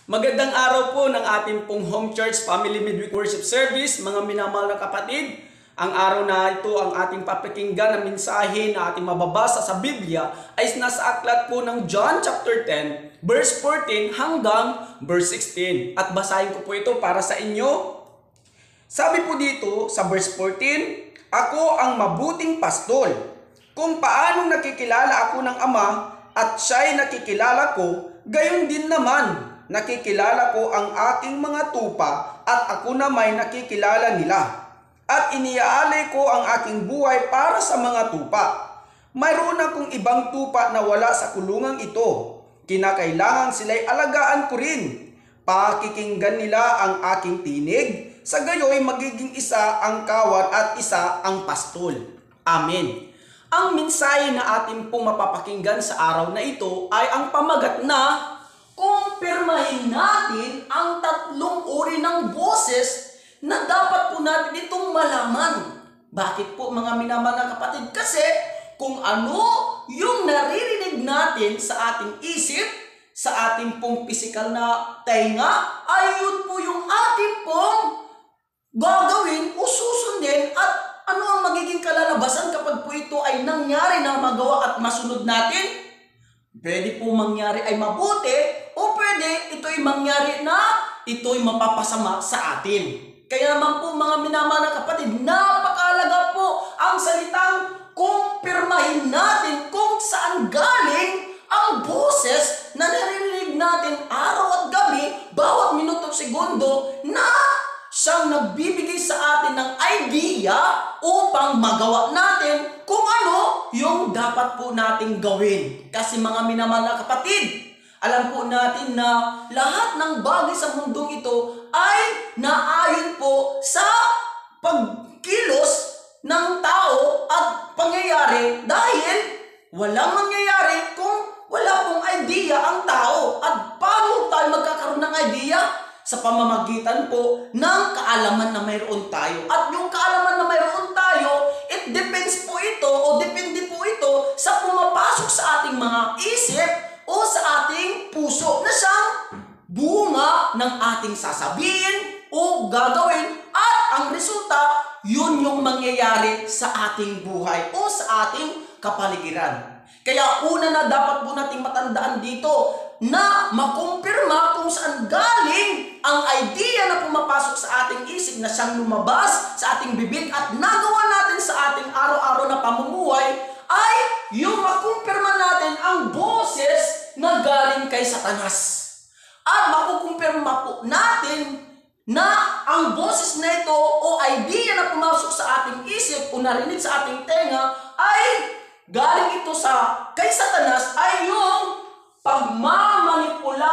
Magandang araw po ng ating pong Home Church Family Midweek Worship Service, mga minamahal na kapatid. Ang araw na ito, ang ating papakinggan na mensahe na ating mababasa sa Biblia ay nasa aklat po ng John chapter 10, verse 14 hanggang verse 16. At basahin ko po ito para sa inyo. Sabi po dito sa verse 14, "Ako ang mabuting pastol. Kung paanong nakikilala ako ng Ama at siya'y nakikilala ko, gayon din naman nakikilala ko ang aking mga tupa at ako na may nakikilala nila. At iniaalay ko ang aking buhay para sa mga tupa. Mayroon akong ibang tupa na wala sa kulungang ito. Kinakailangan sila'y alagaan ko rin. Pakikinggan nila ang aking tinig. Sa gayoy magiging isa ang kawan at isa ang pastol." Amen. Ang mensahe na ating pong mapapakinggan sa araw na ito ay ang pamagat na kumpirmahin natin ang tatlong uri ng boses na dapat po natin itong malaman. Bakit po mga minamahal na kapatid? Kasi kung ano yung naririnig natin sa ating isip, sa ating pong pisikal na tenga, ay yun po yung ating pong gagawin o susundin at ano ang magiging kalalabasan kapag po ito ay nangyari na magawa at masunod natin. Pwede po mangyari ay mabuti o pwede ito'y mangyari na ito'y mapapasama sa atin. Kaya naman po mga minamahal na kapatid, napakahalaga po ang salitang kumpirmahin natin kung saan galing ang boses na naririnig natin araw at gabi, bawat minuto at segundo na siyang nagbibigay sa atin ng idea upang magawa natin kung ano yung dapat po nating gawin. Kasi mga minamahal na kapatid, alam po natin na lahat ng bagay sa mundong ito ay naayon po sa pagkilos ng tao at pangyayari dahil walang mangyayari kung wala pong idea ang tao. At paano tayo magkakaroon ng idea? Sa pamamagitan po ng kaalaman na mayroon tayo. At yung kaalaman na mayroon tayo, it depends po ito o depende po ito sa pumapasok sa ating mga isip o sa ating puso na siyang bunga ng ating sasabihin o gagawin. At ang resulta, yun yung mangyayari sa ating buhay o sa ating kapaligiran. Kaya una na dapat po nating matandaan dito na makumpirma kung saan galing ang idea na pumapasok sa ating isip na siyang lumabas sa ating bibig at nagawa natin sa ating araw-araw na pamumuhay ay yung makumpirma natin ang boses na galing kay Satanas. At makukumpirma po natin na ang boses na ito o idea na pumasok sa ating isip o narinig sa ating tenga ay galing ito sa kay Satanas ay yung pagmamanipula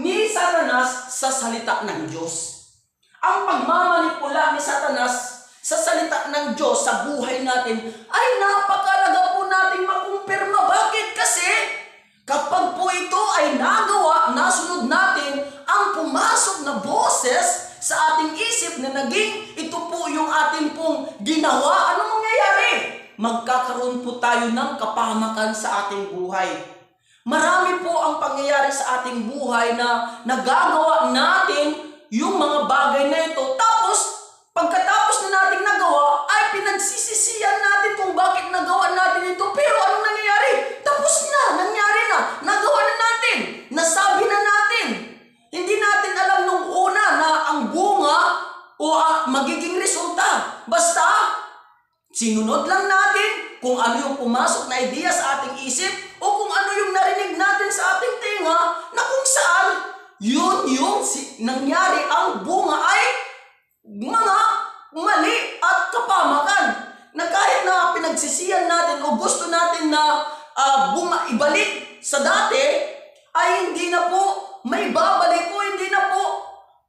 ni Satanas sa salita ng Diyos. Ang pagmamanipula ni Satanas sa salita ng Diyos sa buhay natin ay napakahalaga po nating makumpirma. Bakit? Kasi kapag po ito ay nagawa, nasunod natin ang pumasok na boses sa ating isip na naging ito po yung ating pong ginawa, ano mangyayari? Magkakaroon po tayo ng kapahamakan sa ating buhay. Marami po ang pangyayari sa ating buhay na nagagawa natin yung mga bagay na ito. Tapos, pagkatapos na natin nagawa, ay pinagsisisihan natin kung bakit nagawa natin ito. Pero anong nangyayari? Tapos na, nangyari na, nagawa na natin, nasabi na natin. Hindi natin alam nung una na ang bunga o magiging resulta. Basta, sinunod lang natin kung ano yung pumasok na idea sa ating isip o kung ano yung narinig natin sa ating tenga na kung saan yun yung nangyari ang bunga ay mga mali at kapamakan. Na kahit na pinagsisihan natin o gusto natin na bunga ibalik sa dati ay hindi na po may babalik o hindi na po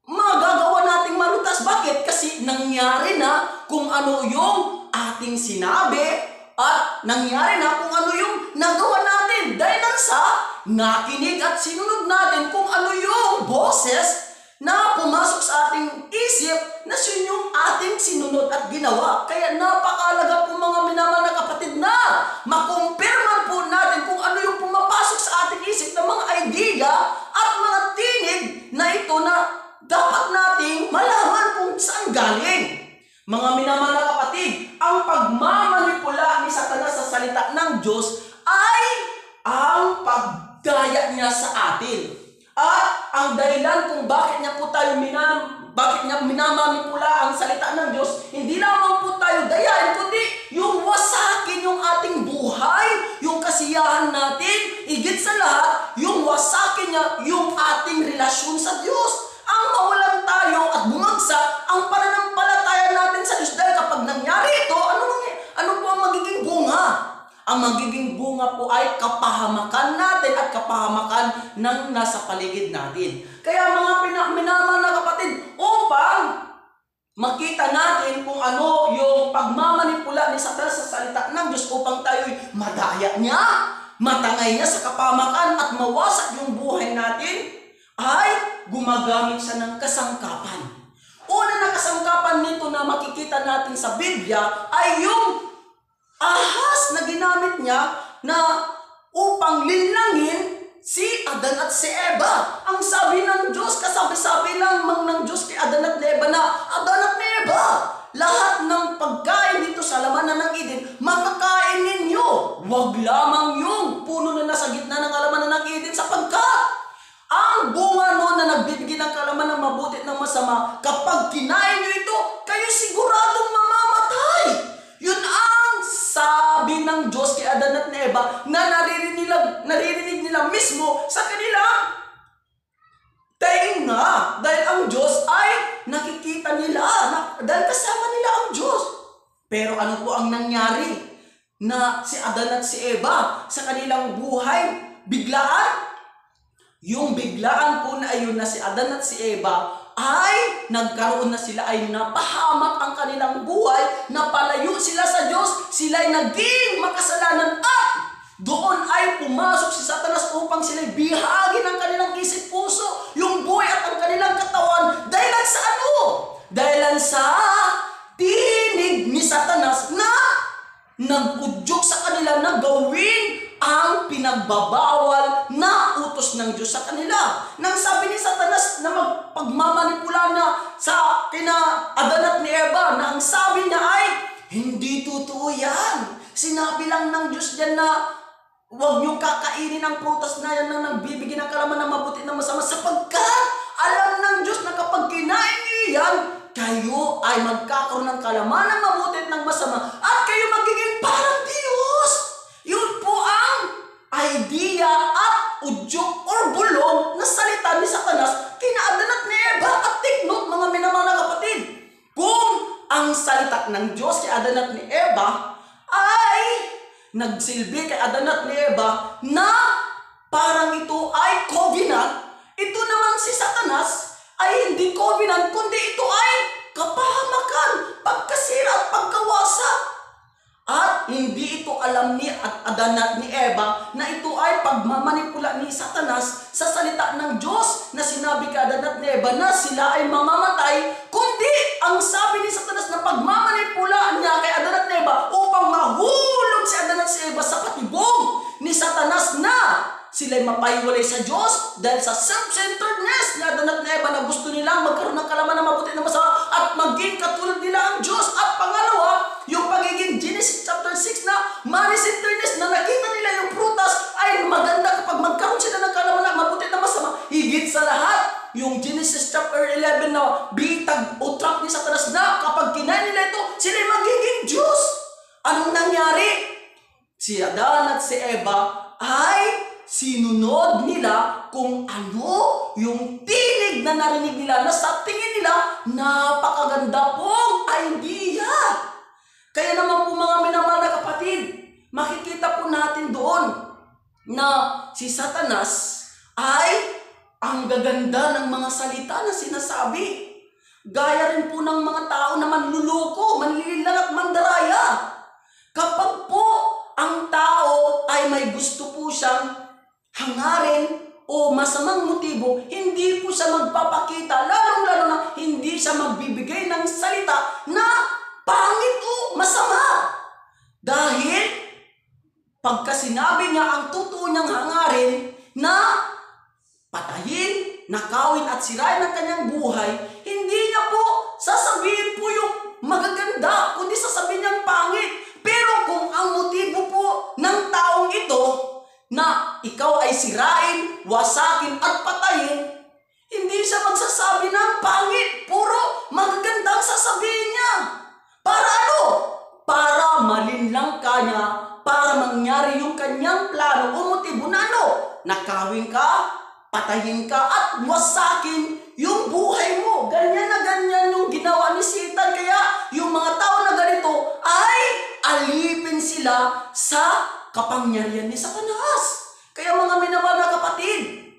magagawa nating malutas. Bakit? Kasi nangyari na kung ano yung ating sinabi at nangyari na kung ano yung nagawa natin dahil sa nakinig at sinunod natin kung ano yung boses na pumasok sa ating isip na yun yung ating sinunod at ginawa. Kaya napakahalaga po mga minamahal na kapatid na makumpirma po natin kung ano yung pumapasok sa ating isip na mga idea at mga tinig na Mga minamahal na kapatid, ang pagmamanipula ni Satanas sa salita ng Diyos ay ang pagdaya niya sa atin. At ang dahilan kung bakit niya minamanipula ang salita ng Diyos, hindi lamang po tayo dayain, kundi yung wasakin yung ating buhay, yung kasiyahan natin, higit sa lahat, yung wasakin niya yung ating relasyon sa Diyos. Ang mawalan tayo at bumagsak ang pananampalataya natin sa Diyos. Dahil kapag nangyari ito, ano po ang magiging bunga? Ang magiging bunga po ay kapahamakan natin at kapahamakan ng nasa paligid natin. Kaya mga minamahal na kapatid, upang makita natin kung ano yung pagmamanipula ni Satanas sa salita ng Diyos upang tayo'y madaya niya, matangay niya sa kapahamakan at mawasak yung buhay natin, ay gumagamit siya ng kasangkapan. Una na kasangkapan nito na makikita natin sa Biblia ay yung ahas na ginamit niya na upang linlangin si Adan at si Eva. Ang sabi ng Diyos, kasabi-sabi lang ng Diyos kay Adan at Eva na, Adan at Eva, lahat ng pagkain dito sa halamanan ng Eden, makakain ninyo. Huwag lamang yung puno na nasa gitna ng halamanan ng Eden sapagkat ang bunga noon na nagbibigay ng kalaman ng mabuti at ng masama, kapag kinain nyo ito, kayo siguradong mamamatay. Yun ang sabi ng Diyos kay Adan at Eva na naririnig nila mismo sa kanilang tainga. Dahil ang Diyos ay nakikita nila, dahil kasama nila ang Diyos. Pero ano po ang nangyari? Na si Adan at si Eva sa kanilang buhay, biglaan. Yung biglaan po na ayun na si Adan at si Eva ay nagkaroon na sila, ay napahamak ang kanilang buhay, napalayo sila sa Diyos, sila'y naging makasalanan at doon ay pumasok si Satanas upang sila'y bihagi ng kanilang isip puso, yung buhay at ang kanilang katawan. Dahilan sa ano? Dahilan sa tinig ni Satanas na nag-udyok sa kanila na gawin ang pinagbabawal na utos ng Diyos sa kanila. Nang sabi ni Satanas na pagmamanipula na sa kina Adan at ni Eva, na ang sabi niya ay, hindi totoo yan. Sinabi lang ng Diyos dyan na huwag niyo kakainin ang prutas na yan na nagbibigay ng kalaman ng mabuti na masama, sapagkat alam ng Diyos na kapag kinain niyo yan, kayo ay magkakaroon ng kalaman ng mabuti at ng masama at kayo magiging parang Diyos. Yun po ang idea at udyok or bulong na salita ni Satanas kina Adan at ni Eva. At take note mga minamahal na kapatid, kung ang salita ng Diyos kay Adan at ni Eva ay nagsilbi kay Adan at ni Eva na parang ito ay covenant, ito naman si Satanas ay hindi covenant, kundi ito ay kapahamakan, pagkasira at pagkawasak. At hindi ito alam ni Adan at ni Eva na ito ay pagmamanipula ni Satanas sa salita ng Diyos na sinabi kay Adan at ni Eva na sila ay mamamatay, kundi ang sabi ni Satanas na pagmamanipula niya kay Adan at ni Eva upang mahulog si Adan at si Eva sa patibong ni Satanas na sila'y mapahiwalay sa Diyos dahil sa self-centeredness ni Adan at ni Eva na gusto nilang magkaroon ng kalaman na mabuti na masama at maging katulad nila ang Diyos. At pangalawa, yung pagiging Genesis chapter 6 na man-centeredness na nakita nila yung prutas ay maganda kapag magkaroon sila ng kalaman na mabuti na masama. Higit sa lahat, yung Genesis chapter 11 na bitag o trap ni Satanas na kapag kinain nila ito, sila'y magiging Diyos. Anong nangyari? Si Adan at si Eva ay sinunod nila kung ano yung tinig na narinig nila na sa tingin nila napakaganda pong idea. Kaya naman po mga minamahal na kapatid, makikita po natin doon na si Satanas ay ang gaganda ng mga salita na sinasabi. Gaya rin po ng mga tao na manluloko, manlililang at mandaraya. Kapag po ang tao ay may gusto po siyang hangarin o masamang motibo, hindi po siya magpapakita, lalong-lalo na hindi siya magbibigay ng salita na pangit o masama. Dahil pagka sinabi niya ang totoo niyang hangarin na patayin, nakawin at sirain ang kanyang buhay, hindi niya po sasabihin po yung magaganda ikaw ay sirain, wasakin at patayin, hindi siya magsasabi ng pangit. Puro magagandang sasabihin niya. Para ano? Para malinlang ka niya, para mangyari yung kanyang plano o motibo na ano? Nakawin ka, patayin ka, at wasakin yung buhay mo. Ganyan na ganyan yung ginawa ni Satan. Kaya yung mga tao na ganito ay alipin sila sa kapangyarihan ni Satanas. Kaya mga minamahal na kapatid,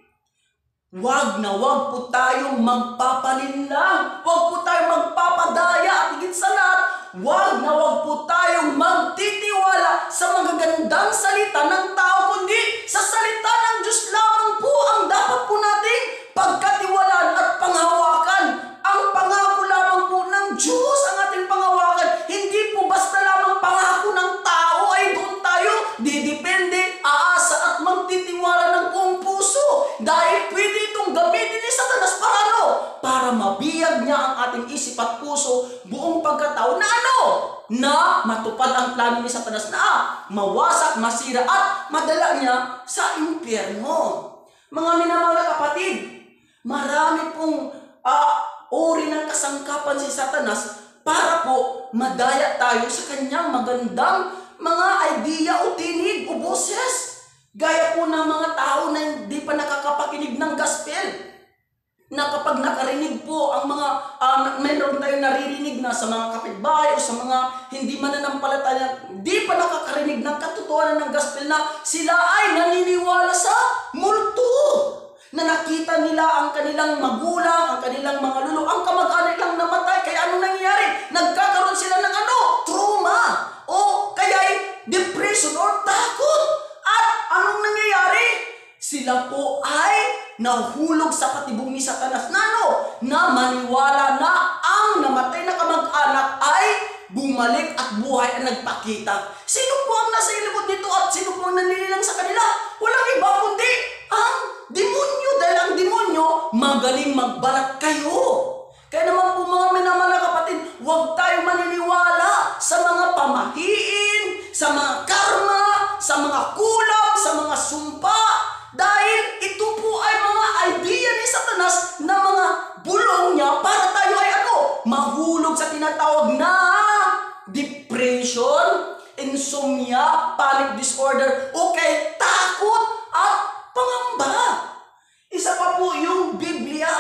wag po tayong magpapalinlang. Wag po tayong magpapadaya. At higit sa lahat, wag po tayong magtitiwala sa magagandang salita ng tao, kundi sa salita ng Diyos lamang po ang dapat po nating pagkatiwalaan at panghawakan. Ang pangako lamang po ng Diyos ang ating panghawakan. Hindi po basta lamang pangako ng tao ay doon tayo didepende, aasa at magtitiwala ng buong puso. Dahil pwede itong gamitin ni Satanas para ano? Para mabiyag niya ang ating isip at puso buong pagkatao na ano? Na matupad ang plano ni Satanas na mawasak, masira at madala niya sa impyerno. Mga minamahal na kapatid, marami pong uri ng kasangkapan si Satanas para po madaya tayo sa kanyang magandang mga idea o tinig o boses. Gaya po ng mga tao na hindi pa nakakapakinig ng gospel, na kapag nakarinig po ang mga, mayroon tayong naririnig na sa mga kapitbahay o sa mga hindi mananampalataya, hindi pa nakakarinig ng katotohanan ng gospel na sila ay naniniwala sa multo. Na nakita nila ang kanilang magulang, ang kanilang mga lulu, ang kamag-anak lang namatay. Kaya ano nangyayari? Nagkakaroon sila ng ano? Trauma. O kaya'y depression or takot. At anong nangyayari? Sila po ay nahulog sa patibong ni Satanas na ano? Na maniwala na ang namatay na kamag-anak ay bumalik at buhay at nagpakita. Sino po ang nasa ilibot nito at sino po ang nanililang sa kanila? Walang iba kundi ang demonyo. Dahil ang demonyo magaling magbalat kayo. Kaya naman po mga minamahal na kapatid, huwag tayong maniniwala sa mga pamahiin, sa mga karma, sa mga kulang, sa mga sumpa. Dahil ito po ay mga idea ni Satanas na mga bulong niya para tayo ay ano? Mahulog sa tinatawag na depression, insomnia, panic disorder, okay, takot at pangamba. Isa pa po yung Biblia.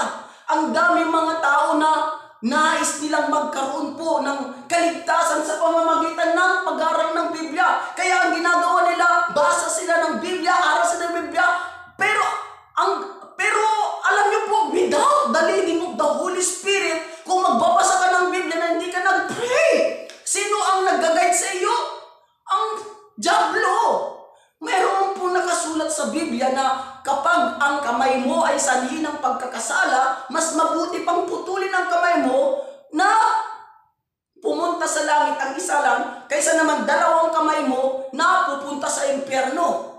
Ang dami mga tao na nais nilang magkaroon po ng kaligtasan sa pamamagitan ng pag-aaral ng Biblia. Kaya ang ginagawa nila, basa sila ng Biblia, aral sila ng Biblia, pero alam niyo po, without the leading of the Holy Spirit, kung magbabasa ka ng Biblia na hindi ka nag-pray, sino ang nag-guide sa iyo? Ang diablo. Meron po nakasulat sa Biblia na kapag ang kamay mo ay sanhi ng pagkakasala, mas mabuti pang putulin ang kamay mo na pumunta sa langit ang isa lang, kaysa naman dalawang kamay mo na pupunta sa impyerno.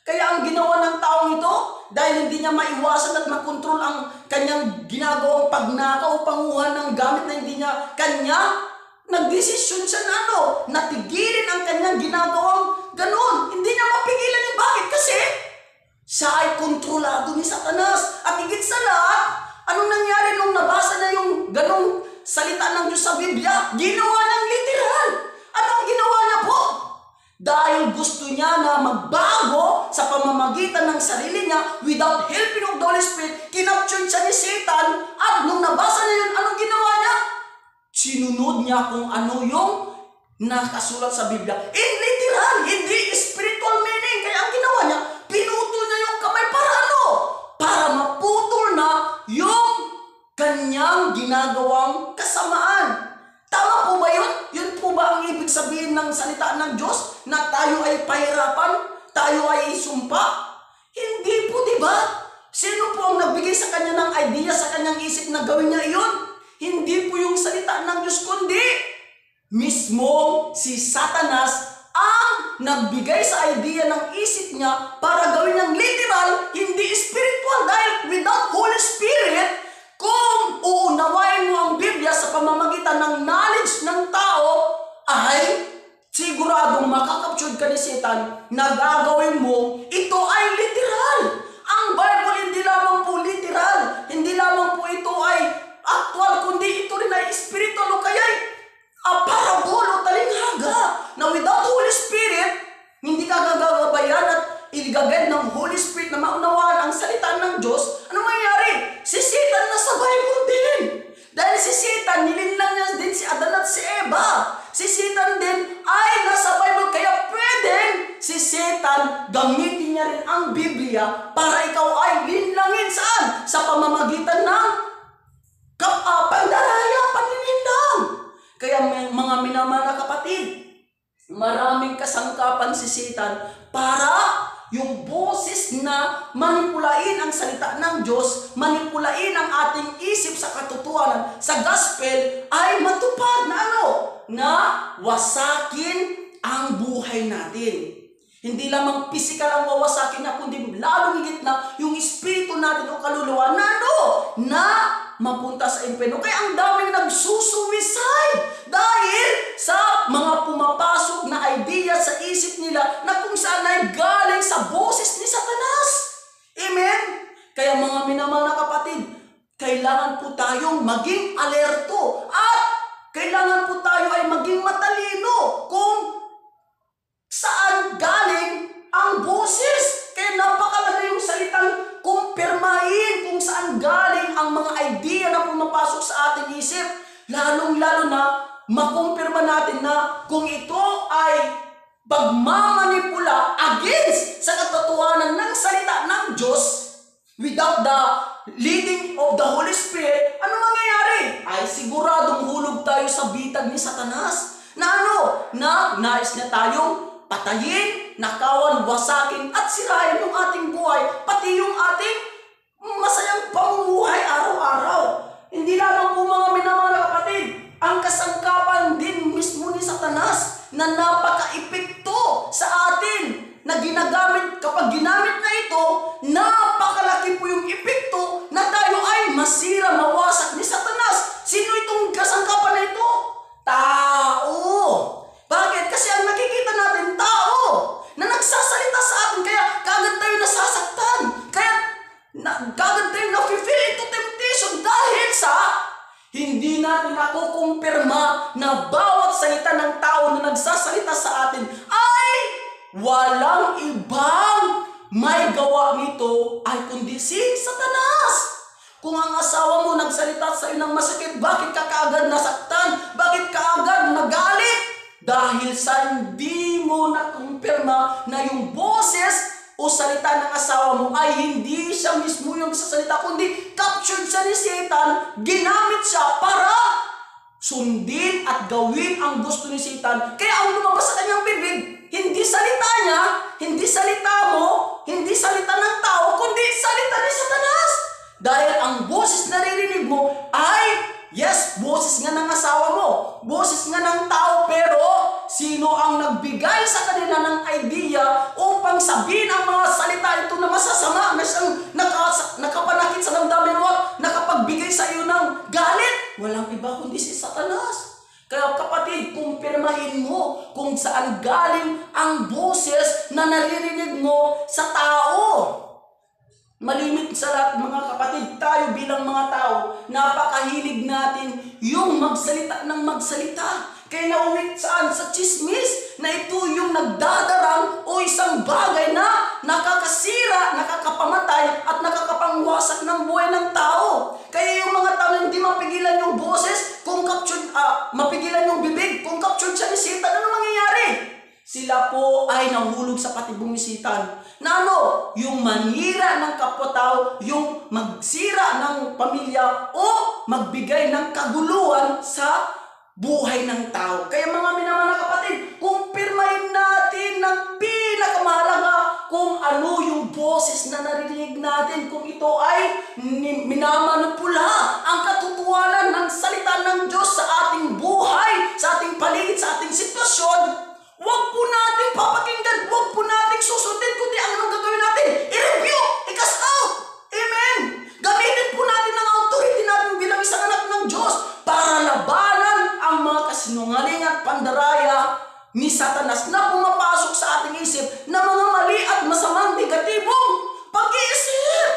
Kaya ang ginawa ng taong ito, dahil hindi niya maiwasan at makontrol ang kanyang ginagawang pagnakaw o panguhan ng gamit na hindi niya kanya, nagdesisyon siya na ano, natigilin ang kanyang ginagawang ganun. Hindi niya mapigilan yung bakit? Kasi siya ay kontrolado ni Satanas. At higit sa lahat, anong nangyari nung nabasa na yung ganung salita ng Diyos sa Biblia? Ginawa niyang literal. Anong ginawa niya po? Dahil gusto niya na magbago sa pamamagitan ng sarili niya without helping of the Holy Spirit, kinaptured siya ni Satan. At nung nabasa niya yun, anong ginawa niya? Sinunod niya kung ano yung nakasulat sa Biblia. In literal, hindi spiritual meaning. Kaya ang ginawa niya, pinutol niya yung kamay para ano? Para maputol na yung kanyang ginagawang kasamaan. Tama po ba yun? Yun po ba ang ibig sabihin ng salita ng Diyos? Na tayo ay pahirapan? Tayo ay isumpa? Hindi po, di ba? Sino po ang nagbigay sa kanya ng idea, sa kanyang isip na gawin niya iyon? Hindi po yung salita ng Diyos, kundi mismo si Satanas ang nagbigay sa idea ng isip niya para gawin niyang literal, hindi spiritual. Dahil without Holy Spirit, kung uunawain mo ang Biblia sa pamamagitan ng knowledge ng tao, ay siguradong makakaptured ka ni Satan na gagawin mo, ito ay literal. Diyos, ano mangyayari? Si Satan nasa Bible din. Dahil si Satan, nilinlang niya din si Adan at si Eva. Si Satan din ay nasa Bible, kaya pwedeng si Satan gamitin niya rin ang Biblia para ikaw ay linlangin saan? Sa pamamagitan ng pandaraya, panlilinlang. Kaya mga minamahal na kapatid, maraming kasangkapan si Satan para yung boses na manipulain ang salita ng Diyos, manipulain ang ating isip sa katotohanan, sa gospel, ay matupad na ano? Na wasakin ang buhay natin. Hindi lamang physical ang wawasakin na, kundi lalong higit na yung espiritu natin o kaluluwa na ano? Na mapunta sa impyerno. Kaya ang daming nagsusuicide dahil sa mga pumapasok na idea sa isip nila na kung saan ay galing sa boses ni Satanas. Amen? Kaya mga minamahal na kapatid, kailangan po tayong maging alerto at kailangan po tayo ay maging matalino kung saan galing ang boses. Kaya napakalaga yung salitang kumpirmahin kung saan galing ang mga idea na pumapasok sa ating isip. Lalong-lalo na makumpirma natin na kung ito ay pagmamanipula against sa katotohanan ng salita ng Diyos without the leading of the Holy Spirit, ano mangyayari? Ay siguradong hulog tayo sa bitag ni Satanas. Na ano? Na nais niya tayong patayin, nakawan, wasakin at sirain yung ating buhay, pati yung ating masayang pamumuhay araw-araw. Hindi lamang po mga minamahal na kapatid, ang kasangkapan din mismo ni Satanas na napaka-epekto sa atin na ginagamit, kapag ginamit na ito, napakalaki po yung epekto na tayo ay masira, mawasak ni Satanas. Sino itong kasangkapan na ito? Tao. Bakit? Kasi ang nakikita natin, tao na nagsasalita sa atin, kaya kagad tayo nasasaktan, kaya kagad tayo na-feel into temptation dahil sa hindi natin nakukumpirma na bawat salita ng tao na nagsasalita sa atin ay walang ibang may gawa nito ay kundi si Satanas. Kung ang asawa mo nagsalita sa iyo ng masakit, bakit ka kaagad nasaktan? Bakit ka agad nagalit? Dahil sa hindi mo nakumpirma na yung boses o salita ng asawa mo ay hindi siya mismo yung sasalita, kundi captured siya ni Satan, ginamit siya para sundin at gawin ang gusto ni Satan. Kaya ang lumabas sa kanyang bibig, hindi salita niya, hindi salita mo, hindi salita ng tao, kundi salita ni Satanas. Dahil ang boses na naririnig mo ay, yes, boses nga ng asawa mo, boses nga ng tao, pero sino ang nagbigay sa kanila ng idea upang sabihin ang mga salita ito na masasama, na siyang nakapanakit sa damdamin mo at nakapagbigay sa iyo ng galit? Walang iba kundi si Satanas. Kaya kapatid, kumpirmahin mo kung saan galing ang boses na naririnig mo sa tao. Malimit sa lahat mga kapatid, tayo bilang mga tao, napakahilig natin yung magsalita ng magsalita. Kaya nauwi saan? Sa chismis na ito yung nagdadarang o isang bagay na nakakasira, nakakapamatay at nakakapangwasak ng buhay ng tao. Kaya yung mga tao na hindi mapigilan yung boses, kung captured, mapigilan yung bibig, kung captured siya ni Satan, ano mangyayari? Sila po ay nahulog sa patibong ni Satan. Na ano? Yung manira ng kapwa-tao, yung magsira ng pamilya o magbigay ng kaguluhan sa buhay ng tao. Kaya mga minamahal na kapatid, kumpirmahin natin ng pinakamahalaga kung ano yung boses na narinig natin, kung ito ay minamanipula ang katotohanan ng salita ng Diyos sa ating buhay, sa ating paligid, sa ating sitwasyon. Huwag po natin papakinggan, huwag po natin susundin, kundi ang anong gagawin natin? I-review, i-cast out. Amen. Gamitin po natin ang authority natin bilang isang anak ng Diyos para labanan ang mga kasinungaling at pandaraya ni Satanas na pumapasok sa ating isip na mga mali at masamang negatibong pag-iisip.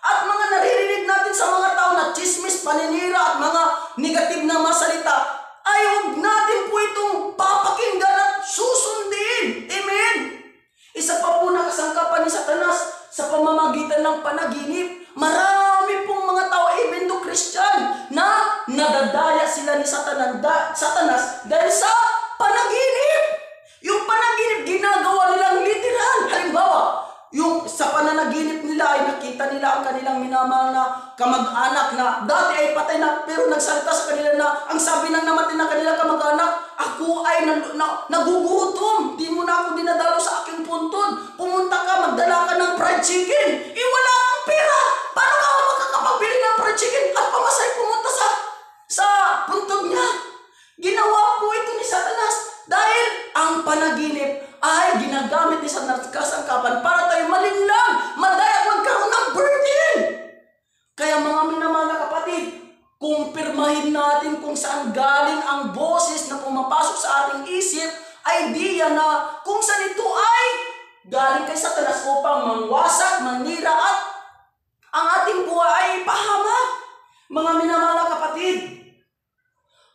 At mga naririnig natin sa mga tao na chismis, paninira at mga negative na masalita, ay huwag natin po itong papakinggan at susundin. Amen. Isa pa po na kasangkapan ni Satanas sa pamamagitan ng panaginip Marami pong mga tao, even though Christian, na nadadaya sila ni Satanas dahil sa panaginip. Yung panaginip, ginagawa nilang literal. Halimbawa, yung sa pananaginip nila ay nakita nila ang kanilang minamahal na kamag-anak na dati ay patay na, pero nagsalita sa kanila na ang sabi ng namatay na kanilang kamag-anak, ako ay nagugutom. Di mo na ako dinadalo sa aking puntod. Pumunta ka, magdala ka ng fried chicken. Wala kang pera. Paano ka makakapabili ng fried chicken at pamasay pumunta sa puntod niya? Ginawa po ito ni Satanas dahil ang panaginip ay ginagamit ni Satanas kasangkapan para tayo malinlang, madaya at magkaroon ng burden. Kaya mga minamahal na kapatid, kumpirmahin natin kung saan galing ang boses na pumapasok sa ating isip, idea na kung saan ito ay galing kay Satanas upang mangwasak, manira at ang ating buhay ay pahamak. Mga minamahal na kapatid,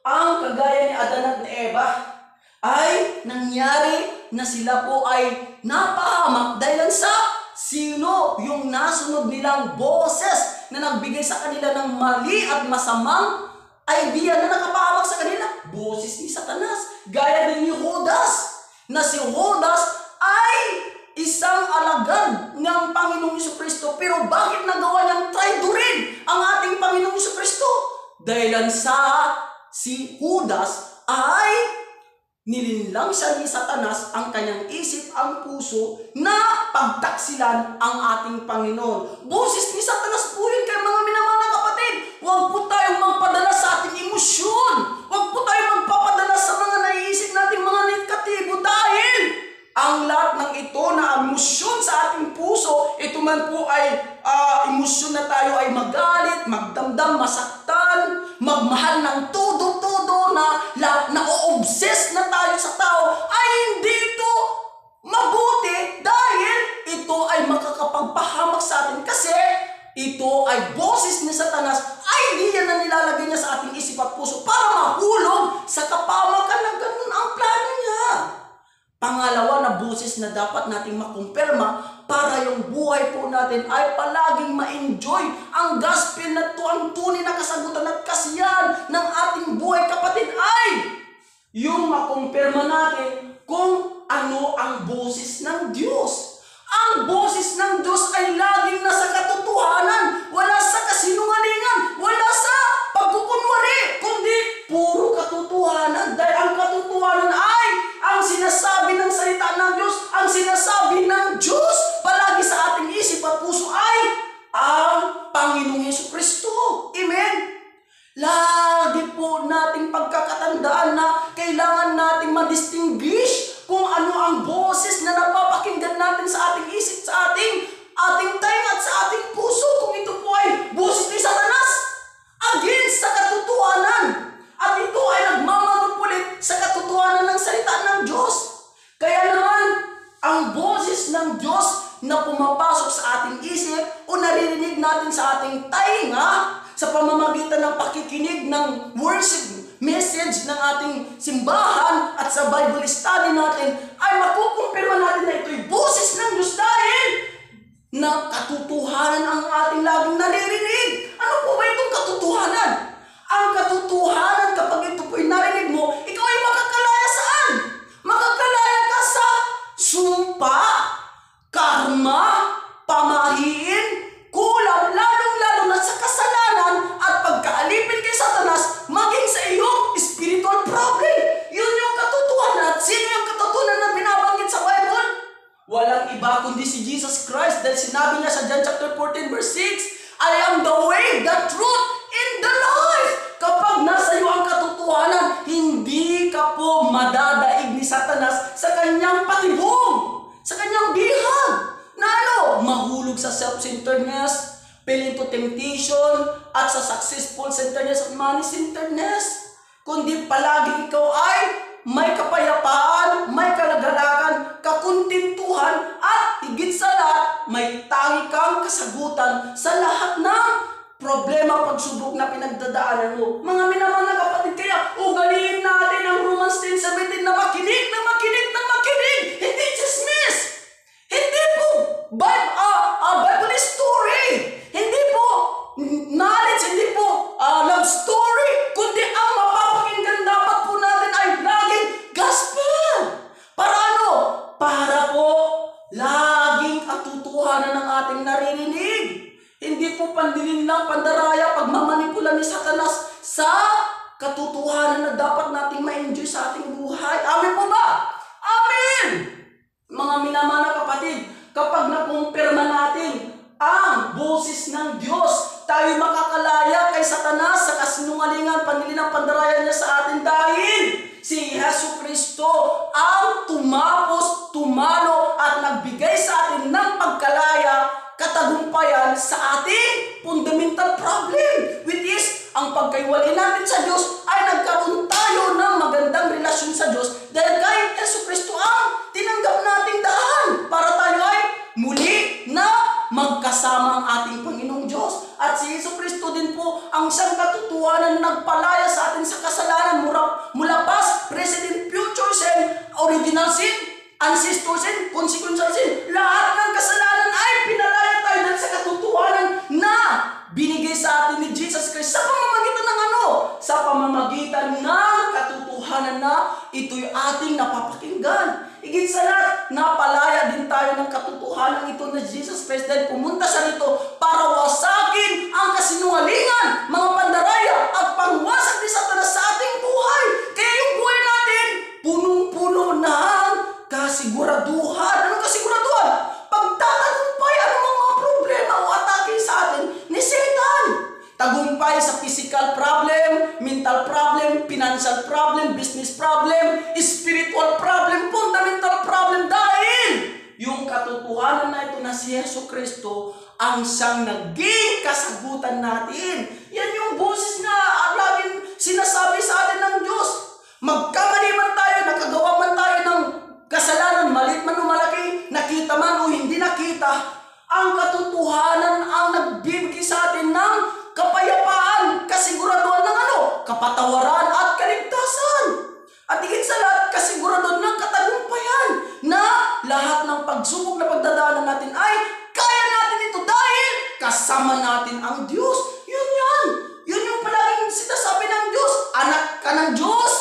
ang kagaya ni Adan at ni Eva ay nangyari na sila po ay napahamak dahil sa sino yung nasunod nilang boses na nagbigay sa kanila ng mali at masamang idea na nakapahamak sa kanila. Boses ni Satanas. Gaya din ni Judas, na si Judas ay isang alagad ng Panginoong Jesucristo. Pero bakit nagawa niyang traidorin ang ating Panginoong Jesucristo? Dahil sa si Judas ay nilinlang siya ni Satanas ang kanyang isip, ang puso, na pagtaksilan ang ating Panginoon. Boses ni Satanas po yun, kaya mga minamahal na kapatid, huwag po tayong magpadala sa ating emosyon. Huwag po tayong magpapadala sa mga naiisip nating mga negatibo dahil ang lahat ng ito na emosyon sa ating puso, ito man po ay emosyon na tayo ay magalit, magdamdam, masaktan, magmahal ng todo-todo na o-obsess na tayo sa tao, ay hindi ito mabuti dahil ito ay makakapagpahamak sa atin kasi ito ay boses ni Satanas, idea na nilalagay niya sa ating isip at puso para mahulog sa kapamakan na ganun ang plano niya. Pangalawa na boses na dapat nating makumpirma para yung buhay po natin ay palaging ma-enjoy ang gospel na ito, ang tunay na kasagutan at kasiyahan ng ating buhay, kapatid, ay yung makumpirma natin kung ano ang boses ng Diyos. Ang boses ng Diyos ay laging nasa katotohanan, wala sa kasinungalingan, wala sa pagkukunwari, kundi puro katotohanan. Dahil ang katotohanan ay ang sinasabi ng salita ng Diyos, ang sinasabi ng Diyos palagi sa ating isip at puso ay ang Panginoong Jesucristo. Amen? Lagi po nating pagkakatandaan na kailangan nating ma-distinguish kung ano ang boses na napapakinggan natin sa ating isip, sa ating tainga at sa ating puso. Kung ito po ay boses ni Satanas against sa katotohanan at ito ay nagmamanupulit sa katotohanan ng salita ng Diyos. Kaya naman, ang boses ng Diyos na pumapasok sa ating isip o naririnig natin sa ating tainga sa pamamagitan ng pakikinig ng worship message ng ating simbahan at sa Bible study natin, ay makukumpirma natin na ito'y boses ng Diyos dahil na katotohanan ang ating laging naririnig. Ano po ba itong katotohanan? Ang katotohanan, kapag ito po'y narinig mo, ikaw ay makakalaya saan? Makakalaya ka sa sumpa, karma, pamahiin, kulang, lalong-lalo na sa kasalanan at pagkaalipin kay Satanas, maging sa iyong spiritual problem. Yun yung katotohanan. At sino yung katotohanan na binabanggit sa Bible? Walang iba kundi si Jesus Christ, dahil sinabi niya sa John chapter 14 verse 6, I am the way, the truth, and the life. Kapag nasa iyo ang katotohanan, hindi ka po madadaig ni Satanas sa kanyang patibong, sa kanyang bihag, na mahulog sa self-centeredness, fell into temptation, at sa successful centeredness at money-centeredness. Kundi palagi ikaw ay may kapayapaan, may kalagalagan, kakuntintuhan, at higit sa lahat, may tangi kang kasagutan sa lahat ng problema, pagsubok na pinagdadaanan mo. Mga minamahal na kapatid, kaya ugaliin natin ang Romans 10:17 na makinig, na makinig, na makinig, hindi chismis. Hindi po Bible story. Hindi po pandilim ng pandaraya, pagmamanipula ni Satanas sa katotohanan na dapat nating ma-enjoy sa ating buhay. Amen po ba? Amen! Mga minamahal na kapatid, kapag nakumpirma natin ang boses ng Diyos, tayo makakalaya kay Satanas sa kasinungalingan, pandilim ng pandaraya niya sa atin dahil si Hesus Kristo ang tumapos, tumalo at nagbigay sa atin ng pagkalaya, katagumpayan sa ating fundamental problem, which is ang pagkaiwalay natin sa Diyos ay nagkaroon tayo ng magandang relasyon sa Diyos dahil kahit Hesus Kristo ang tinanggap nating daan para tayo ay muli na magkasama ang ating Panginoong Diyos. At si Hesus Kristo din po ang siyang katotohanan na nagpalaya sa atin sa kasalanan mula past, present, and future sin, original sin, ancestor sin, consequential sin. Lahat ng kasalanan ay pinalaya tayo dahil sa katotohanan na binigay sa atin ni Jesus Christ sa pamamagitan ng ano? Sa pamamagitan ng katotohanan na ito'y ating napapakinggan. Higit sa lahat, napalaya din tayo ng katotohanan ito na Jesus Christ dahil pumunta siya rito para wasakin ang kasinungalingan, mga pandaraya at pangwasak ni Satanas sa ating buhay. Kaya yung buhay natin, punong-puno ng kasiguraduhan. Anong kasiguraduhan? Pagtatagumpay anumang mga problema o atake sa atin ni Satan. Tagumpay sa physical problem, mental problem, financial problem, business problem, spiritual problem, fundamental problem dahil yung katotohanan na ito na si Hesus Kristo ang siyang naging kasagutan natin. Yan yung boses na laging sinasabi sa atin ng Diyos. Magkamali man tayo, nakagawa man tayo ng kasalanan, maliit man o malaki, nakita man o hindi nakita, ang katotohanan ang nagbibigay sa atin ng kapayapaan, kasiguraduhan ng ano? Kapatawaran at kaligtasan. At higit sa lahat, kasiguraduhan ng katagumpayan na lahat ng pagsubok na pagdadaanan natin ay kaya natin ito dahil kasama natin ang Diyos. Yun yan. Yun yung palaging sinasabi ng Diyos. Anak ka ng Diyos.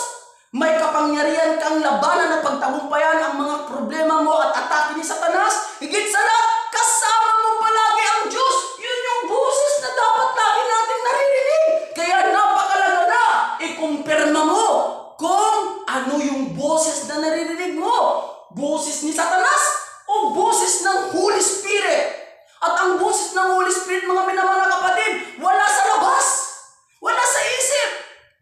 May kapangyarihan kang labanan na pagtagumpayan ang mga problema mo at atake ni Satanas. Higit sa lahat, kasama mo palagi ang Diyos. Yun yung boses na dapat lagi natin naririnig. Kaya napakalaga na ikumpirma mo kung ano yung boses na naririnig mo. Boses ni Satanas o boses ng Holy Spirit. At ang boses ng Holy Spirit, mga minamahal na kapatid, wala sa labas. Wala sa isip.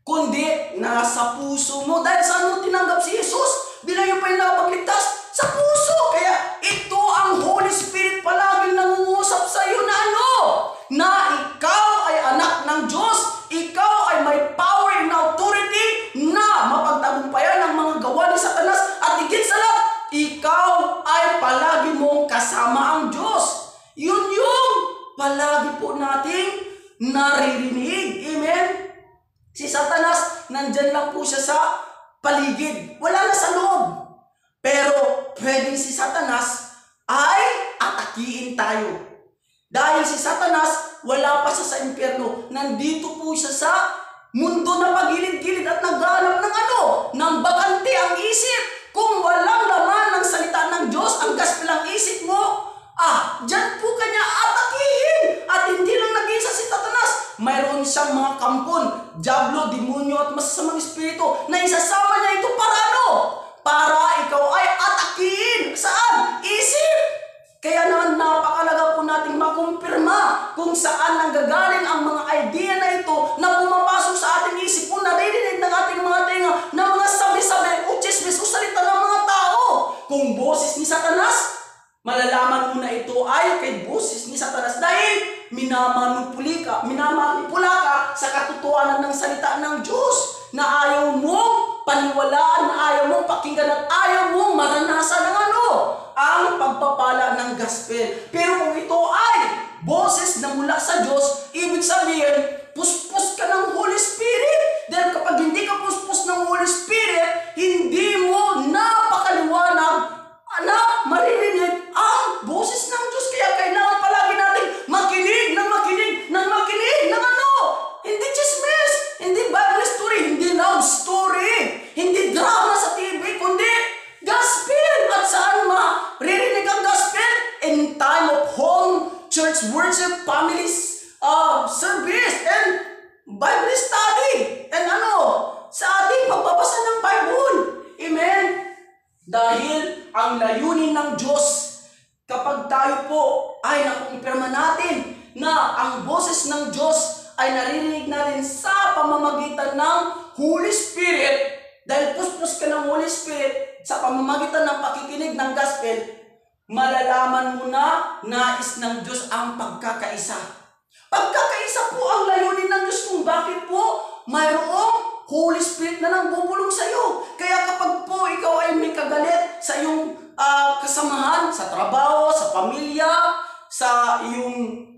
Kundi nasa puso mo. Dahil saan mo tinanggap si Jesus? Bilang yung pinapagligtas? Sa puso. Kaya ito ang Holy Spirit palaging nangungusap sa iyo na ano? Na ikaw ay anak ng Diyos. Ikaw ay may power and authority na mapagtagumpayan ang mga gawa ni Satanas. At higit sa lahat, ikaw ay palagi mong kasama ang Diyos. Yun yung palagi po nating naririnig. Amen? Si Satanas, nandyan lang po siya sa paligid. Wala na sa loob. Pero pwedeng si Satanas ay atakiin tayo. Dahil si Satanas, wala pa siya sa impyerno. Nandito po siya sa mundo na pagilid-gilid at naghahanap ng ano? Ng bakante ang isip. Kung walang laman ng salita ng Diyos, ang gospel ang isip mo, dyan po kanya atakihin. At hindi lang nag-isa si Satanas. Mayroon siyang mga kampon, diablo, demonyo at masasamang espiritu na isasama niya ito para ano? Para ikaw ay atakihin. Saan? Isip. Kaya naman napakalaga po nating makumpirma kung saan nanggagaling ang mga idea na ito na pumapasok sa ating isip kung naririnig ng ating mga tenga na mga sabi-sabi o chismis o salita ng mga tao. Kung boses ni Satanas, malalaman mo na ito ay kay boses ni Satanas dahil minamanipula ka sa katotohanan ng salita ng Diyos na ayaw mong paniwalaan, na ayaw mong pakinggan at ayaw mong maranasan ng ano? Ang pagpapala ng gospel. Pero kung ito ay boses na mula sa Diyos, ibig sabihin, puspos ka ng Holy Spirit. Dahil kapag hindi ka puspos ng Holy Spirit, hindi mo napakaliwanag na maririnig ang boses ng Diyos. Kaya kailangan palagi natin makinig ng ano? Hindi chismis, hindi Bible story, hindi love story, hindi drama sa TV, kundi gospel. At saan maririnig ang gospel? In time of home, church worship, families, service and Bible study and sa ating pagbabasa ng Bible. Amen? Dahil ang layunin ng Diyos, kapag tayo po ay nakumpirma natin na ang boses ng Diyos ay naririnig natin sa pamamagitan ng Holy Spirit, dahil puspos ka ng Holy Spirit sa pamamagitan ng pakikinig ng gospel, malalaman mo na nais ng Diyos ang pagkakaisa. Pagkakaisa po ang layunin ng Diyos kung bakit po mayroong Holy Spirit na nangbubulong sa iyo. Kaya kapag po ikaw ay may kagalit sa iyong kasamahan, sa trabaho, sa pamilya, sa iyong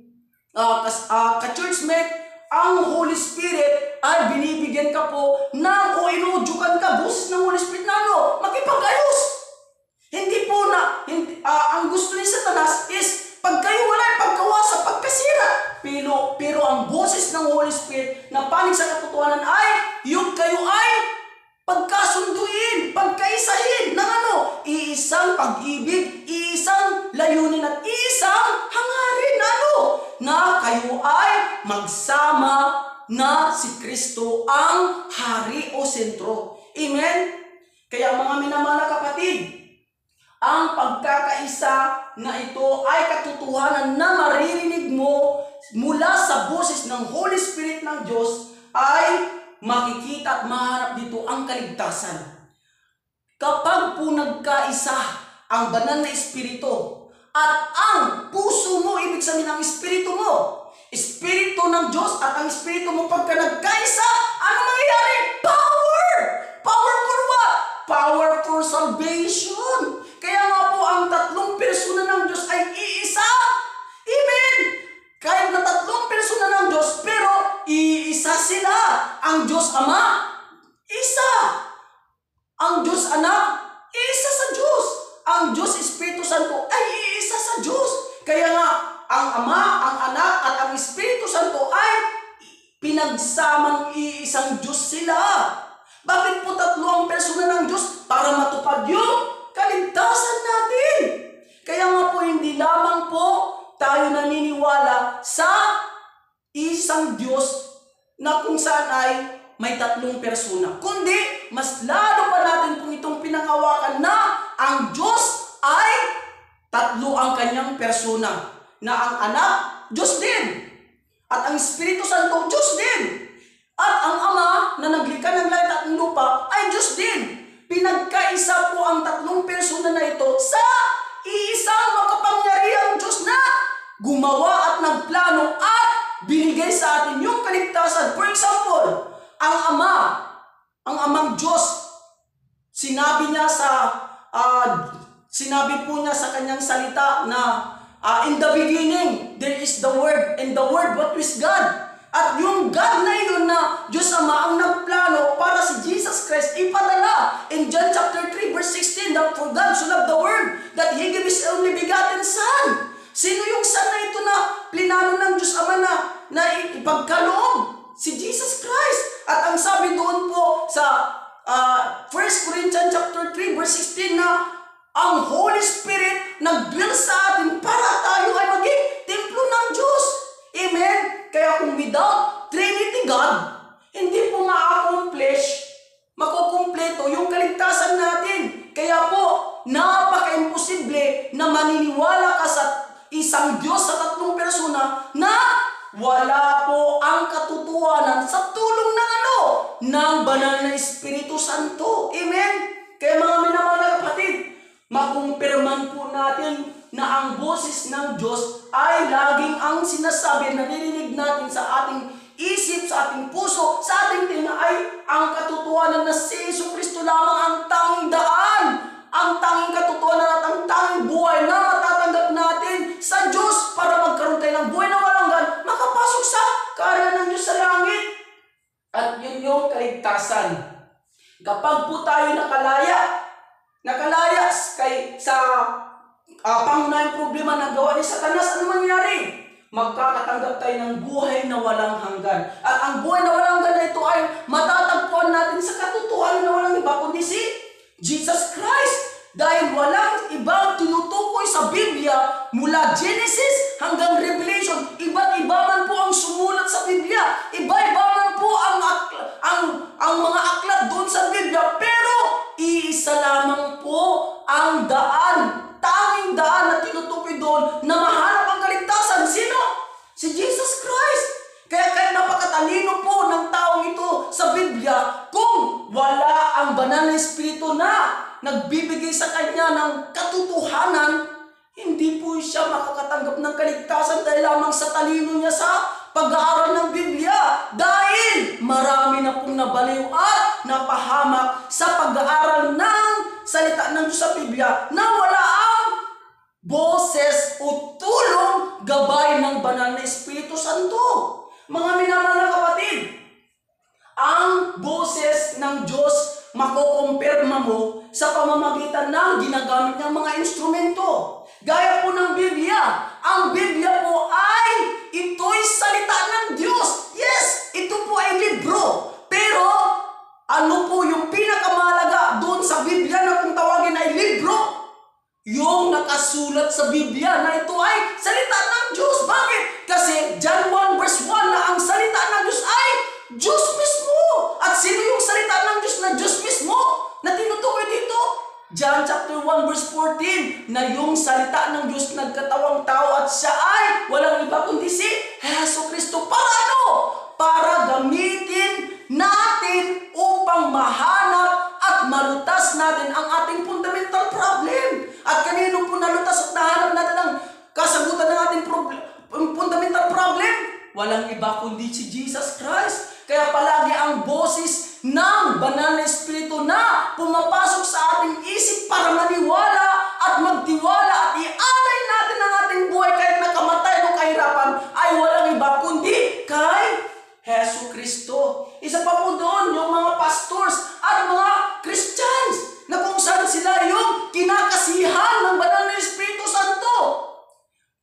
ka-churchmate, ang Holy Spirit ay binibigyan ka po o inuudyukan ka, boses ng Holy Spirit na makipag-ayos. Hindi po ang gusto ni Satanas is pag kayo wala paggawa sa pagkasira. Pero ang boses ng Holy Spirit na panig sa katotohanan ay yung kayo ay pagkasunduin, pagkaisahin ng iisang pag-ibig, iisang layunin at iisang hangarin na kayo ay magsama na si Kristo ang hari o sentro. Amen? Kaya mga minamahal na kapatid, ang pagkakaisa na ito ay katotohanan na maririnig mo mula sa boses ng Holy Spirit ng Diyos, ay makikita at mahanap dito ang kaligtasan. Kapag po nagkaisa ang banal na Espiritu at ang puso mo, ibig sabihin ang Espiritu mo, Espiritu ng Diyos at ang Espiritu mo pagka nagkaisa, ano mangyayari? Power! Power for what? Power for salvation. Kaya nga po ang tatlong persona ng Diyos ay iisa. Amen! Kahit na tatlong persona ng Diyos, pero iisa sila. Ang Diyos Ama, isa. Ang Diyos Anak, isa sa Diyos. Ang Diyos Espiritu Santo ay iisa sa Diyos. Kaya nga, ang Ama, ang Anak, at ang Espiritu Santo ay pinagsamang iisang Diyos sila. Bakit po tatlo ang persona ng Diyos? Para matupad yung kaligtasan natin. Kaya nga po, hindi lamang po tayo naniniwala sa isang Diyos na kung saan ay may tatlong persona, kundi mas lalo pa natin kung itong pinangawakan na ang Diyos ay tatlo ang kanyang persona, na ang Anak, Diyos din, at ang Espiritu Santo, Diyos din, at ang Ama na naglikha ng langit at lupa ay Diyos din. Pinagkaisa po ang tatlong persona na ito sa iisang makapangyarihang Diyos na gumawa at nagplano at binigay sa atin yung kaligtasan. For example, ang Amang Diyos, sinabi po niya sa kanyang salita na in the beginning, there is the Word, and the Word, what is God? At yung God na yun na Diyos Ama ang nagplano para si Jesus Christ ipadala in John chapter 3 verse 16, that for God so loved the world that He gave His only begotten Son. Sino yung Son na ito na plinano ng Diyos Ama na ipagkaloob? Si Jesus Christ. At ang sabi doon po sa 1 Corinthians chapter 3 verse 16 na ang Holy Spirit nag-dwell sa atin para tayo ay maging templo ng Diyos. Amen? Kaya kung without Trinity God, hindi po makukumpleto yung kaligtasan natin. Kaya po, napaka-imposible na maniniwala ka sa isang Diyos sa tatlong persona na wala po ang katotohanan sa tulong ng banal na Espiritu Santo. Amen? Kaya mga minamahal na kapatid, makumpirman po natin na ang boses ng Diyos ay laging ang sinasabi, naririnig natin sa ating isip, sa ating puso, sa ating tinga ay ang katotohanan na si Jesucristo lamang ang tanging daan, ang tanging katotohanan at ang tanging buhay na matatanggap natin sa Diyos para magkaroon tayo ng buhay na walang hanggan, makapasok sa kaharian ng Diyos sa langit. At yun yung kaligtasan. Kapag po tayo nakalaya sa pangunahing problema na gawa ni Satanas, ano mangyari? Magkakatanggap tayo ng buhay na walang hanggan. At ang buhay na walang hanggan na ito ay matatagpuan natin sa katotohanan na walang iba kundi si Jesus Christ. Dahil walang ibang tinutukoy sa Biblia mula Genesis hanggang Revelation. Iba't iba man po ang Jesus Christ. Kaya kahit napakatalino po ng taong ito sa Biblia, kung wala ang banal na Espiritu na nagbibigay sa kanya ng katotohanan, hindi po siya makakatanggap ng kaligtasan dahil lamang sa talino niya sa pag-aaral ng Biblia. Dahil marami na pong nabaliw at napahamak sa pag-aaral ng salita ng Diyos sa Biblia na wala ang boses o tulong gabay ng banal na Espiritu Santo. Mga minamahal na kapatid, ang boses ng Diyos makukumpirma mo sa pamamagitan ng ginagamit ng mga instrumento. Gaya po ng Biblia. Ang Biblia po ay ito'y salita ng Diyos. Yes, ito po ay libro. Pero ano po yung pinakamahalaga doon sa Biblia na kung tawagin ay libro? Yung nakasulat sa Biblia na ito ay salita ng Diyos. Bakit? Kasi John 1 verse 1 na ang salita ng Diyos ay Diyos mismo. At sino yung salita ng Diyos na Diyos mismo na tinutukoy dito? John chapter 1 verse 14 na yung salita ng Diyos nagkatawang tao at siya ay walang iba kundi si Jesucristo. Para ano? Para gamitin natin upang mahanap at malutas natin ang ating fundamental problem. At kanino po nalutas at nahanap natin ang kasagutan ng ating fundamental problem? Walang iba kundi si Jesus Christ. Kaya palagi ang boses ng banal na Espiritu na pumapasok sa ating isip para maniwala at magtiwala at ialay natin ang ating buhay kahit nakamatay o kahirapan ay walang iba kundi kay Jesucristo. Isa pa po doon yung mga pastors at mga Christians na kung saan sila yung kinakasihan ng banal na Espiritu Santo.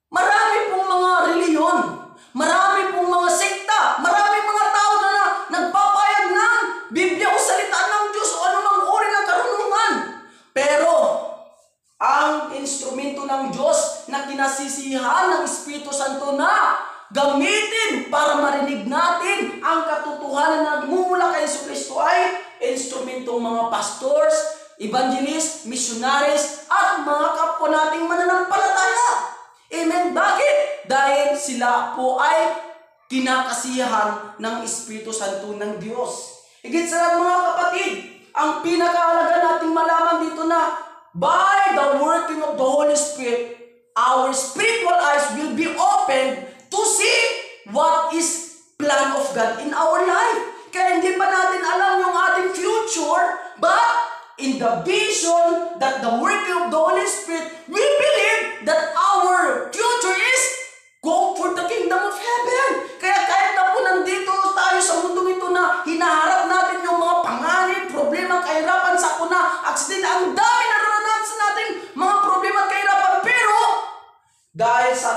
Marami pong mga reliyon, marami pong mga sekta, marami mga tao na nagpapayag ng Biblia o salita ng Diyos o anumang uri ng karunungan. Pero ang instrumento ng Diyos na kinasisihan ng Espiritu Santo na gamitin para marinig natin ang katotohanan na nagmumula kay Jesucristo ay instrumentong mga pastors, evangelists, missionaries, at mga kapwa nating mananampalataya. Amen? Bakit? Dahil sila po ay kinakasiyahan ng Espiritu Santo ng Diyos. Higit sa lahat mga kapatid, ang pinakahalaga nating malaman dito na by the working of the Holy Spirit, our spiritual eyes will be opened to see what is plan of God in our life. Kaya hindi pa natin alam yung ating future, but in the vision that the working of the Holy Spirit, we believe that our future is go for the kingdom of heaven. Kaya kahit na po nandito tayo sa mundong ito na hinaharap natin yung mga panganib, problema, kahirapan, sakuna, aksidente, ang dami naranasan natin mga problema at kahirapan. Pero dahil sa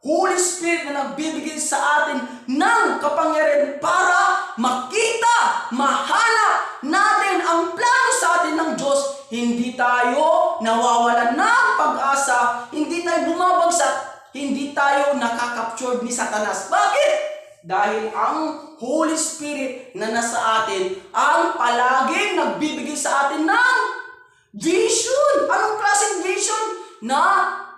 Holy Spirit na nagbibigay sa atin ng kapangyarihan para makita, mahanap natin ang plano sa atin ng Diyos, hindi tayo nawawalan ng pag-asa, hindi tayo bumabagsak, hindi tayo nakakaptured ni Satanas. Bakit? Dahil ang Holy Spirit na nasa atin ang palaging nagbibigay sa atin ng vision. Anong klaseng vision? Na